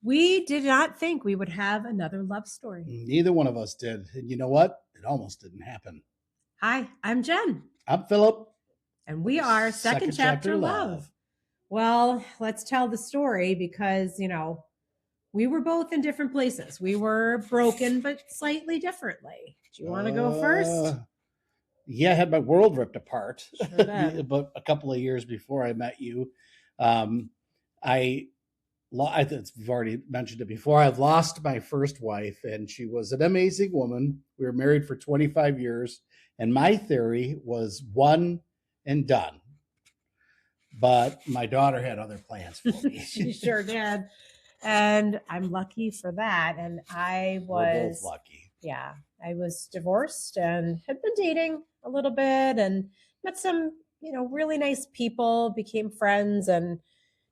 We did not think we would have another love story. Neither one of us did. And you know what? It almost didn't happen. Hi, I'm Jen, I'm Philip. and we are Second Chapter Love. Well, let's tell the story because, we were both in different places. We were broken, but slightly differently. Do you want to go first? Yeah, I had my world ripped apart. Sure did. But a couple of years before I met you, um, I think we've already mentioned it before. I've lost my first wife, and she was an amazing woman. We were married for 25 years, and my theory was one and done. But my daughter had other plans for me. She sure did. And I'm lucky for that. And I We're both was lucky. Yeah, I was divorced and had been dating a little bit and met some, really nice people, became friends, and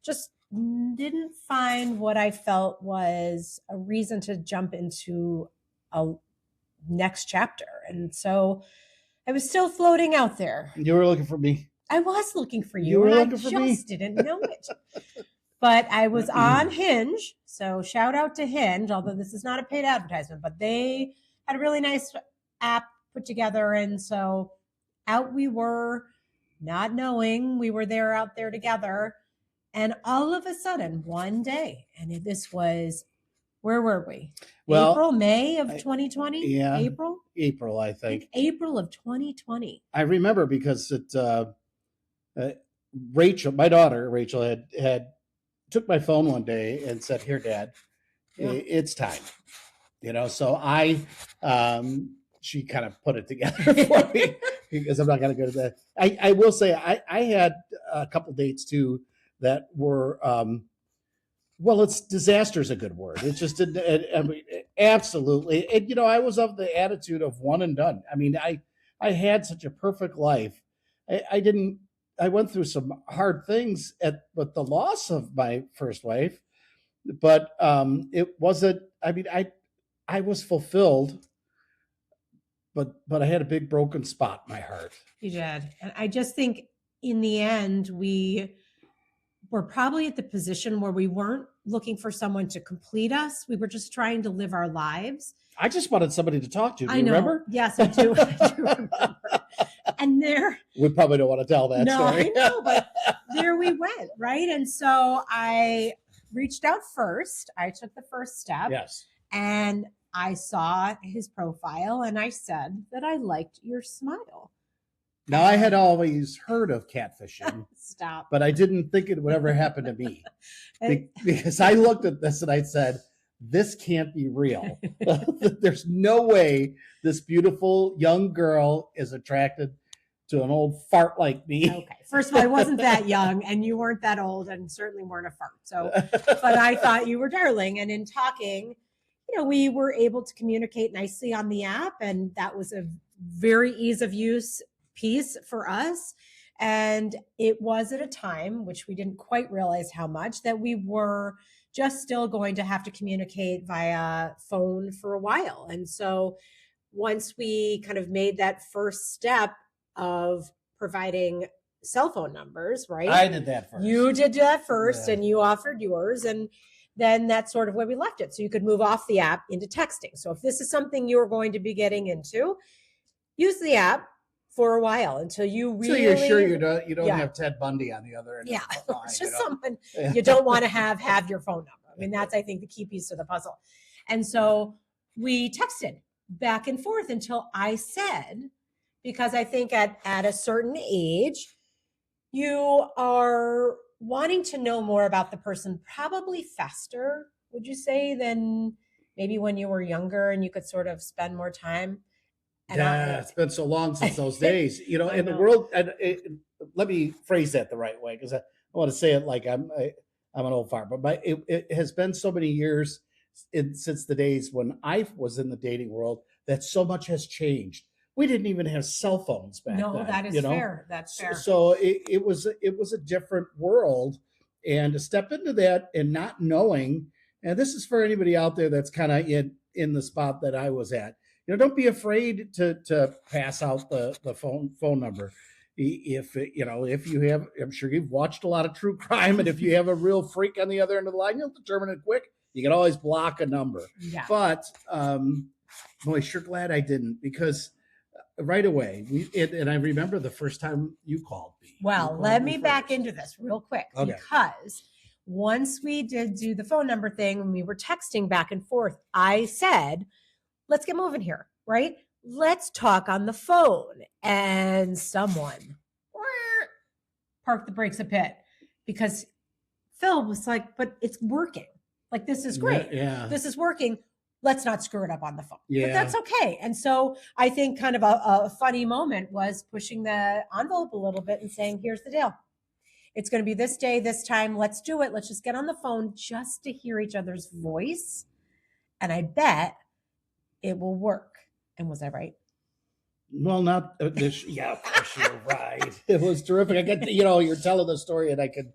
just didn't find what I felt was a reason to jump into a next chapter. And so I was still floating out there. You were looking for me. I was looking for you, You were and looking I for just me. didn't know it. But I was on Hinge, so shout out to Hinge, although this is not a paid advertisement, but they had a really nice app put together. And so out we were, not knowing we were there out there together. And all of a sudden, one day, and this was, where were we? Well, April, May of 2020? Yeah. April, I think. April of 2020. I remember because Rachel, my daughter, Rachel, had took my phone one day and said, "Here, Dad, it's time." So she kind of put it together for me because I'm not going to go to that. I will say I had a couple dates too that were, well, it's disaster is a good word. It just didn't, I mean, absolutely. And, I was of the attitude of one and done. I mean, I had such a perfect life. I went through some hard things but the loss of my first wife, but it wasn't, I was fulfilled, but I had a big broken spot in my heart. You did. And I just think in the end, we were probably at the position where we weren't looking for someone to complete us. We were just trying to live our lives. I just wanted somebody to talk to. Do you know. Remember? Yes, I do. I do remember. And we probably don't want to tell that story. I know, but there we went, right? And so I reached out first. I took the first step. Yes. And I saw his profile and I said that I liked your smile. Now, I had always heard of catfishing. Stop. But I didn't think it would ever happen to me. Because I looked at this and I said, this can't be real. There's no way this beautiful young girl is attracted to an old fart like me. Okay. First of all, I wasn't that young and you weren't that old and certainly weren't a fart. So, but I thought you were darling. And in talking, we were able to communicate nicely on the app. And that was a very ease of use piece for us. And it was at a time, which we didn't quite realize how much, that we were just still going to have to communicate via phone for a while. And so once we kind of made that first step of providing cell phone numbers, right? I did that first. You did that first, yeah. And you offered yours. And then that's sort of where we left it. So you could move off the app into texting. So if this is something you're going to be getting into, use the app for a while until you really... So you're sure you don't have Ted Bundy on the other end. Yeah, it's just someone you don't want to have your phone number. I mean, that's, I think, the key piece to the puzzle. And so we texted back and forth until I said, because I think at a certain age, you are wanting to know more about the person probably faster, would you say, than maybe when you were younger and you could sort of spend more time? It's been so long since those days, in the world. And let me phrase that the right way, because I want to say it like I'm an old fart, but it has been so many years since the days when I was in the dating world that so much has changed. We didn't even have cell phones back then. No, that is fair. That's fair. So it was a different world, and to step into that and not knowing, and this is for anybody out there that's kind of in the spot that I was at. Don't be afraid to pass out the phone number. If you have, I'm sure you've watched a lot of true crime, and if you have a real freak on the other end of the line, you'll determine it quick. You can always block a number. Yeah. But boy, sure glad I didn't, because right away, and I remember the first time you called me. Well, let me back into this real quick, Okay. because once we did do the phone number thing and we were texting back and forth, I said, let's get moving here, right? Let's talk on the phone. And someone parked the brakes a bit, because Phil was like, but it's working. Like, this is great. Yeah. This is working. Let's not screw it up on the phone. Yeah. But that's okay. And so I think kind of a funny moment was pushing the envelope a little bit and saying, here's the deal. It's going to be this day, this time. Let's do it. Let's just get on the phone just to hear each other's voice. And I bet it will work. And was I right? Well, not this. Yeah, of course you're right. It was terrific. I get, you're telling the story, and I could,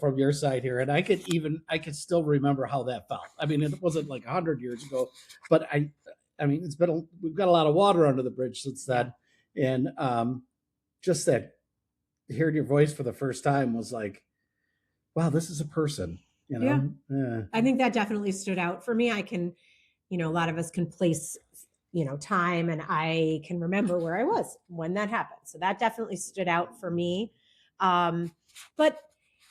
from your side here, and I could still remember how that felt. I mean, it wasn't like 100 years ago, but I mean, we've got a lot of water under the bridge since then, and just that hearing your voice for the first time was like, wow, this is a person. Yeah. I think that definitely stood out for me. I can, a lot of us can place, time, and I can remember where I was when that happened. So that definitely stood out for me. But,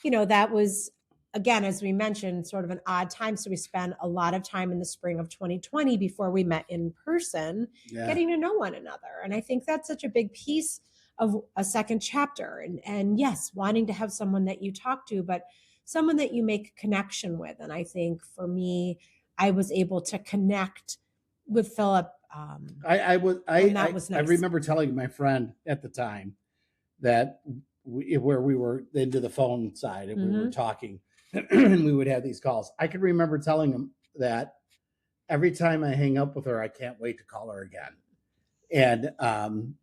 that was, again, as we mentioned, sort of an odd time. So we spent a lot of time in the spring of 2020 before we met in person, getting to know one another. And I think that's such a big piece of a second chapter. And yes, wanting to have someone that you talk to, but someone that you make a connection with. And I think for me, I was able to connect with Philip. I was nice. I remember telling my friend at the time that where we were into the phone side and we were talking and we would have these calls. I can remember telling him that every time I hang up with her, I can't wait to call her again. And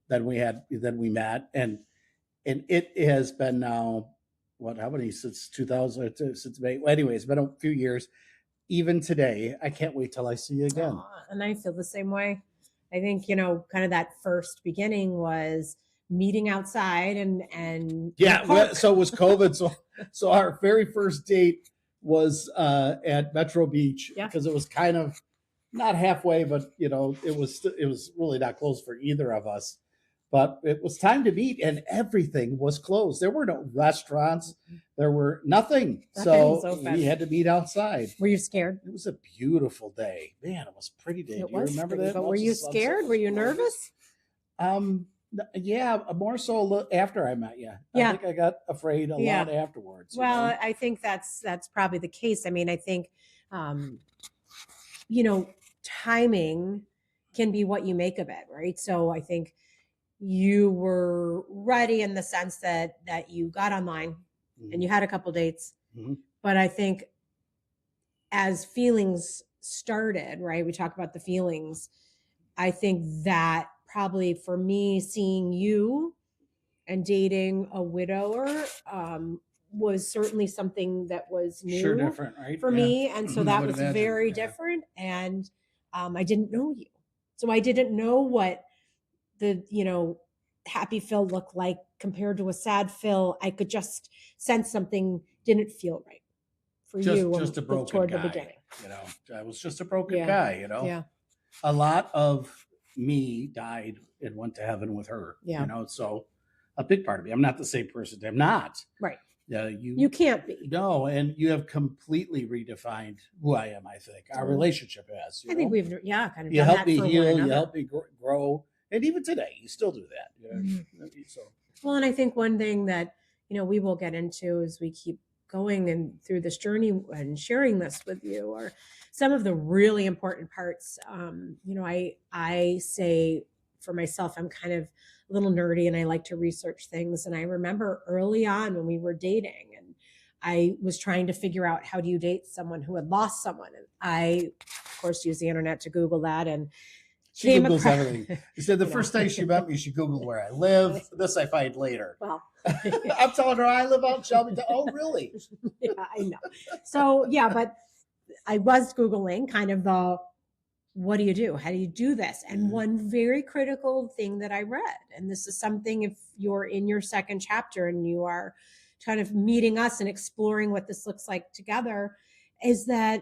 then we met, and it has been now, how many, since 2000, since May. Anyway, it's been a few years. Even today, I can't wait till I see you again. And I feel the same way. I think, kind of that first beginning was meeting outside and yeah. So it was COVID. So our very first date was at Metro Beach, because it was kind of not halfway, but it was really not close for either of us. But it was time to meet, and everything was closed. There were no restaurants. There were nothing. So we had to meet outside. Were you scared? It was a beautiful day. Man, it was a pretty day. Do you remember that? But were you scared? Were you nervous? Yeah, more so after I met you. Yeah. I think I got afraid a lot afterwards. Well, I think that's probably the case. I mean, I think, timing can be what you make of it, right? So I think you were ready in the sense that you got online and you had a couple dates. But I think as feelings started, right? We talk about the feelings. I think that probably for me, seeing you and dating a widower was certainly something that was new, sure, different, right? For me. And so that was very different. And I didn't know you. So I didn't know what the, happy Phil looked like compared to a sad Phil. I could just sense something didn't feel right for you. Just a broken toward guy, the beginning. I was just a broken guy, Yeah. A lot of me died and went to heaven with her, so a big part of me. I'm not the same person. I'm not. Right. You can't be. No, and you have completely redefined who I am, I think. Our relationship has. I think we've, kind of you done help that me for heal, one you another. help me grow. And even today, you still do that. So. Well, and I think one thing that, we will get into as we keep going and through this journey and sharing this with you are some of the really important parts. I say for myself, I'm kind of a little nerdy and I like to research things. And I remember early on when we were dating and I was trying to figure out how do you date someone who had lost someone. And I, of course, use the internet to Google that. And she Googles everything. She said the first time she met me, she Googled where I live. This I find later. Well, I'm telling her I live out in Shelbyville. Oh, really? Yeah, I know. So, but I was Googling kind of what do you do? How do you do this? And one very critical thing that I read, and this is something if you're in your second chapter and you are kind of meeting us and exploring what this looks like together, is that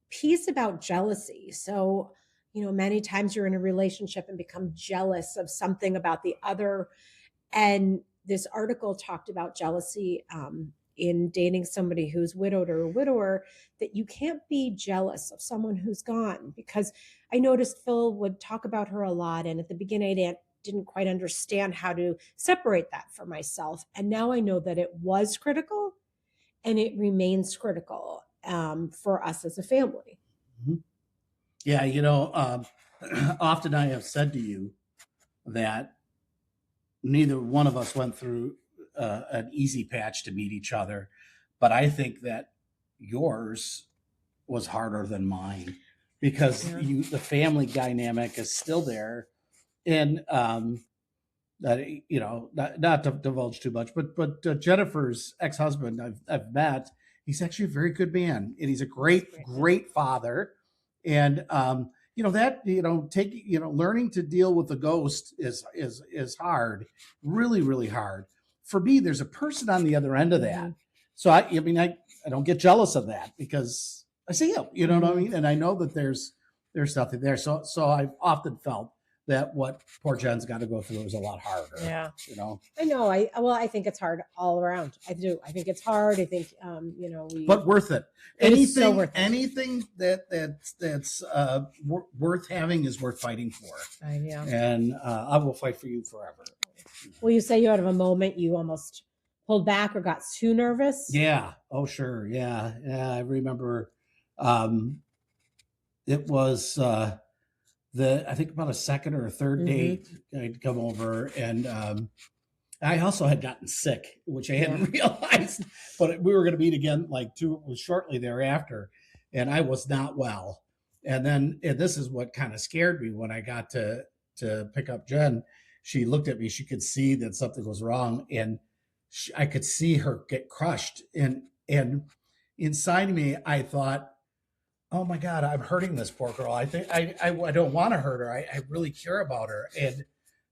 piece about jealousy. So, many times you're in a relationship and become jealous of something about the other. And this article talked about jealousy in dating somebody who's widowed or a widower, that you can't be jealous of someone who's gone. Because I noticed Phil would talk about her a lot. And at the beginning, I didn't quite understand how to separate that for myself. And now I know that it was critical and it remains critical for us as a family. Mhm. Yeah, often I have said to you that neither one of us went through an easy patch to meet each other, but I think that yours was harder than mine because Yeah. the family dynamic is still there, and that not to divulge too much, but Jennifer's ex-husband I've met. He's actually a very good man, and he's a great father. And learning to deal with the ghost is hard, really really hard. For me, there's a person on the other end of that. Mhm. So I don't get jealous of that because I see him, you know what I Mhm. mean, and I know that there's nothing there. So I've often felt that what poor Jen's got to go through is a lot harder. Yeah. I know. I think it's hard all around. I do. I think it's hard. I think but worth it. It is so worth it. Anything that's worth having is worth fighting for. Yeah. And I will fight for you forever. Well, you say you had a moment you almost pulled back or got too nervous. Yeah. Oh, sure. Yeah. I remember. It was I think about a second or a third date. I'd come over, and I also had gotten sick, which I hadn't realized. But we were going to meet again shortly thereafter, and I was not well. And this is what kind of scared me when I got to pick up Jen. She looked at me. She could see that something was wrong, and I could see her get crushed. And inside me, I thought, oh my God, I'm hurting this poor girl. I think I don't want to hurt her. I really care about her.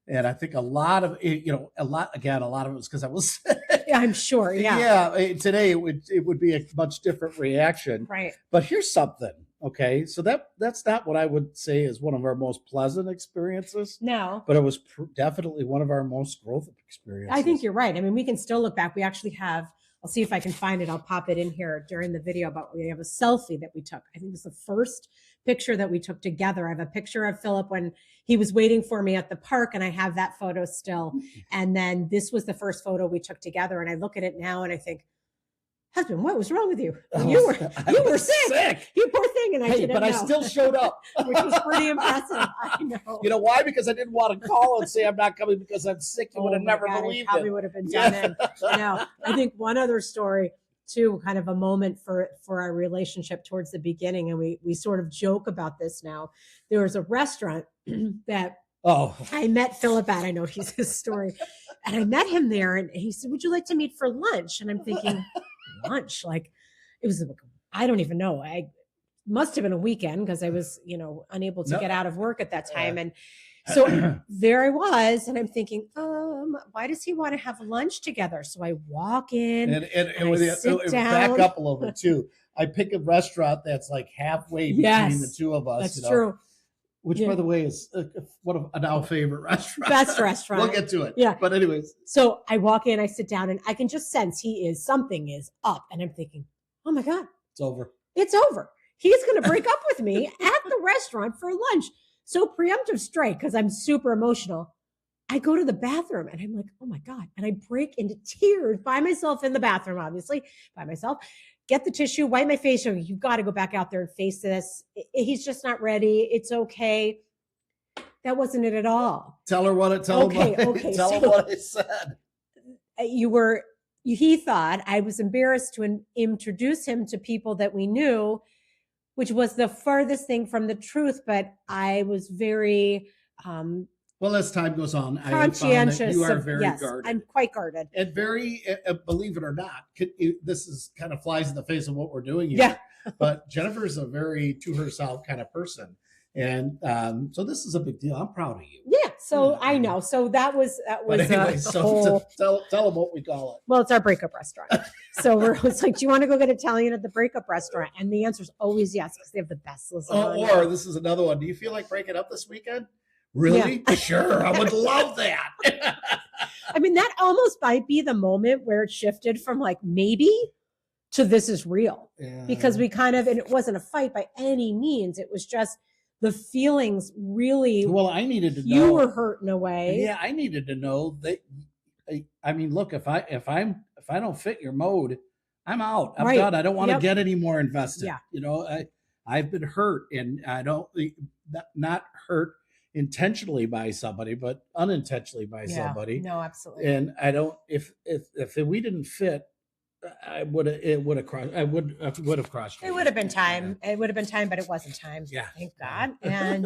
And I think a lot of it was because I was Yeah, I'm sure. Yeah. Yeah. Today it would be a much different reaction. Right. But here's something. Okay. So that's not what I would say is one of our most pleasant experiences. No. But it was definitely one of our most growth experiences. I think you're right. I mean, we can still look back. We actually have, I'll see if I can find it. I'll pop it in here during the video, but we have a selfie that we took. I think it was the first picture that we took together. I have a picture of Philip when he was waiting for me at the park, and I have that photo still. And then this was the first photo we took together. And I look at it now and I think, husband, what was wrong with you? You were sick. You poor thing. And I didn't know. I still showed up. Which was pretty impressive. I know. You know why? Because I didn't want to call and say I'm not coming because I'm sick. You would have never believed it. Probably would have been done in. I think one other story too, kind of a moment for our relationship towards the beginning, and we sort of joke about this now. There was a restaurant that I met Philip at. I know he's his story. And I met him there, and he said, would you like to meet for lunch? And I'm thinking, lunch? Like, it was, I don't even know. I must have been a weekend because I was, unable to get out of work at that time. And so there I was, and I'm thinking, why does he want to have lunch together? So I walk in and I sit down. Back up a little bit too. I pick a restaurant that's like halfway between the two of us. That's true. Which, by the way, is one of our favorite restaurants. Best restaurant. We'll get to it. Yeah. But anyways. So I walk in, I sit down, and I can just sense something is up. And I'm thinking, oh my God. It's over. It's over. He's going to break up with me at the restaurant for lunch. So preemptive strike, because I'm super emotional. I go to the bathroom and I'm like, oh my God. And I break into tears by myself in the bathroom, obviously, by myself. Get the tissue, wipe my face. You've got to go back out there and face this. He's just not ready. It's okay. That wasn't it at all. Tell her what tell him what I said. He thought I was embarrassed to introduce him to people that we knew, which was the farthest thing from the truth. But I was very well, as time goes on, conscientious. You are very guarded. I'm quite guarded. And very, believe it or not, this is kind of flies in the face of what we're doing here. Yeah. But Jennifer is a very to herself kind of person. And so this is a big deal. I'm proud of you. Yeah, So I know. So that was But anyway, the so whole. tell them what we call it. Well, it's our breakup restaurant. So it's like, do you want to go get Italian at the breakup restaurant? And the answer is always yes, because they have the best lasagna. Or this is another one. Do you feel like breaking up this weekend? Really? Yeah. Sure. I would love that. I mean, that almost might be the moment where it shifted from like maybe to this is real. Yeah. Because we kind of, and it wasn't a fight by any means. It was just the feelings really. Well, I needed to know. You were hurt in a way. Yeah, I needed to know that. I mean, look, if I don't fit your mode, I'm out. I'm done. I don't want to get any more invested. Yeah. You know, I've been hurt, and I don't not hurt intentionally by somebody, but unintentionally by somebody. No, absolutely. And I don't. If we didn't fit, it would have crossed. It would have crossed. It would have been time. Yeah. It would have been time, but it wasn't time. Yeah, thank God. And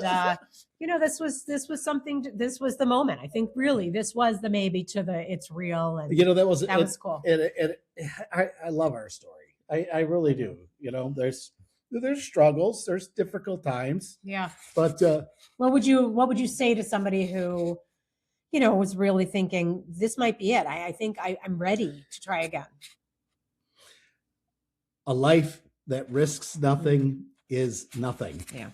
you know, this was something. This was the moment. I think really this was the maybe to the it's real. And you know, that was cool. I love our story. I really do. You know, there's struggles, there's difficult times. Yeah. But what would you say to somebody who, you know, was really thinking this might be it? I think I'm ready to try again. A life that risks nothing is nothing. Yeah.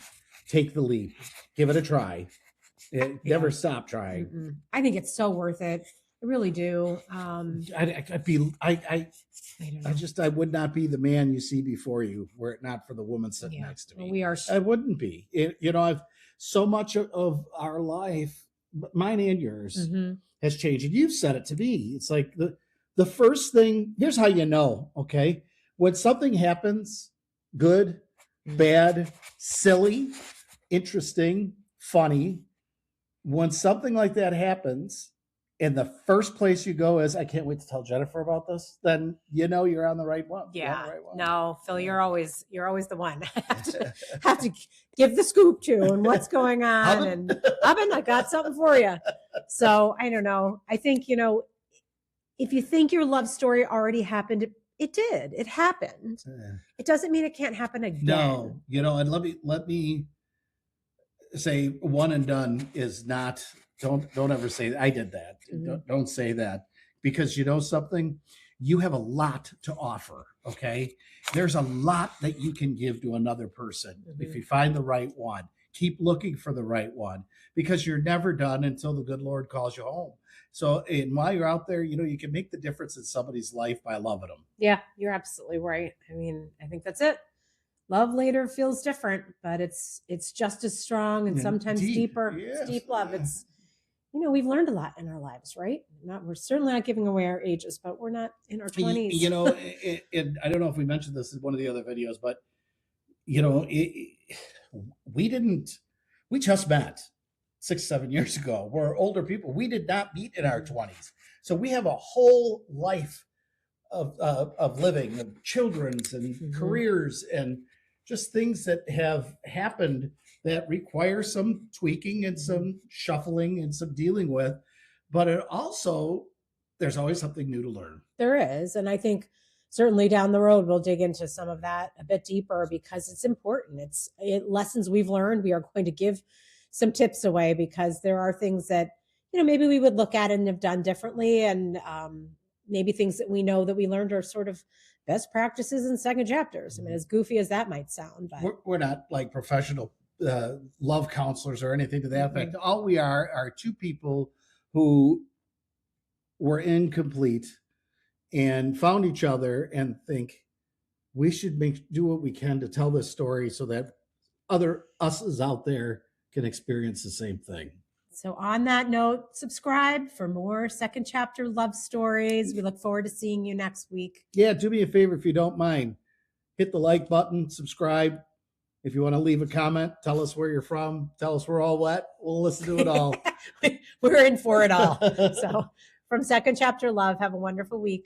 Take the leap. Give it a try. Never stop trying. Mm-mm. I think it's so worth it. I really do. I would not be the man you see before you were it not for the woman sitting next to me. Well, I wouldn't be. You know, I've so much of our life, mine and yours, has changed. And you've said it to me. It's like the first thing. Here's how you know. Okay, when something happens, good, bad, silly, interesting, funny. When something like that happens, and the first place you go is, I can't wait to tell Jennifer about this, then you know you're on the right one. Yeah. Right one. No, Phil, you're always the one. have to give the scoop to and what's going on. And Oven, I got something for you. So I don't know. I think, you know, if you think your love story already happened, it did. It happened. It doesn't mean it can't happen again. No, you know, and let me say one and done is not. Don't ever say I did that. Don't say that, because you know something, you have a lot to offer. Okay, there's a lot that you can give to another person if you find the right one. Keep looking for the right one, because you're never done until the good Lord calls you home. So, and while you're out there, you know, you can make the difference in somebody's life by loving them. Yeah, you're absolutely right. I mean, I think that's it. Love later feels different, but it's just as strong and sometimes deeper. Yes. It's deep love. It's, you know, we've learned a lot in our lives, right? We're certainly not giving away our ages, but we're not in our 20s. You know, and I don't know if we mentioned this in one of the other videos, but, you know, we just met 6-7 years ago. We're older people. We did not meet in our 20s. So we have a whole life of living, of children's and careers and just things that have happened that require some tweaking and some shuffling and some dealing with. But it also, there's always something new to learn. There is. And I think certainly down the road, we'll dig into some of that a bit deeper, because it's important. It's lessons we've learned. We are going to give some tips away, because there are things that, you know, maybe we would look at and have done differently. And maybe things that we know that we learned are sort of best practices in second chapters. I mean, as goofy as that might sound, but we're not like professional love counselors or anything to that effect. All we are two people who were incomplete and found each other and think we should do what we can to tell this story so that other us's out there can experience the same thing. So on that note, subscribe for more second chapter love stories. We look forward to seeing you next week. Yeah, do me a favor if you don't mind. Hit the like button, subscribe. If you want to leave a comment, tell us where you're from. Tell us we're all wet. We'll listen to it all. We're in for it all. So from Second Chapter Love, have a wonderful week.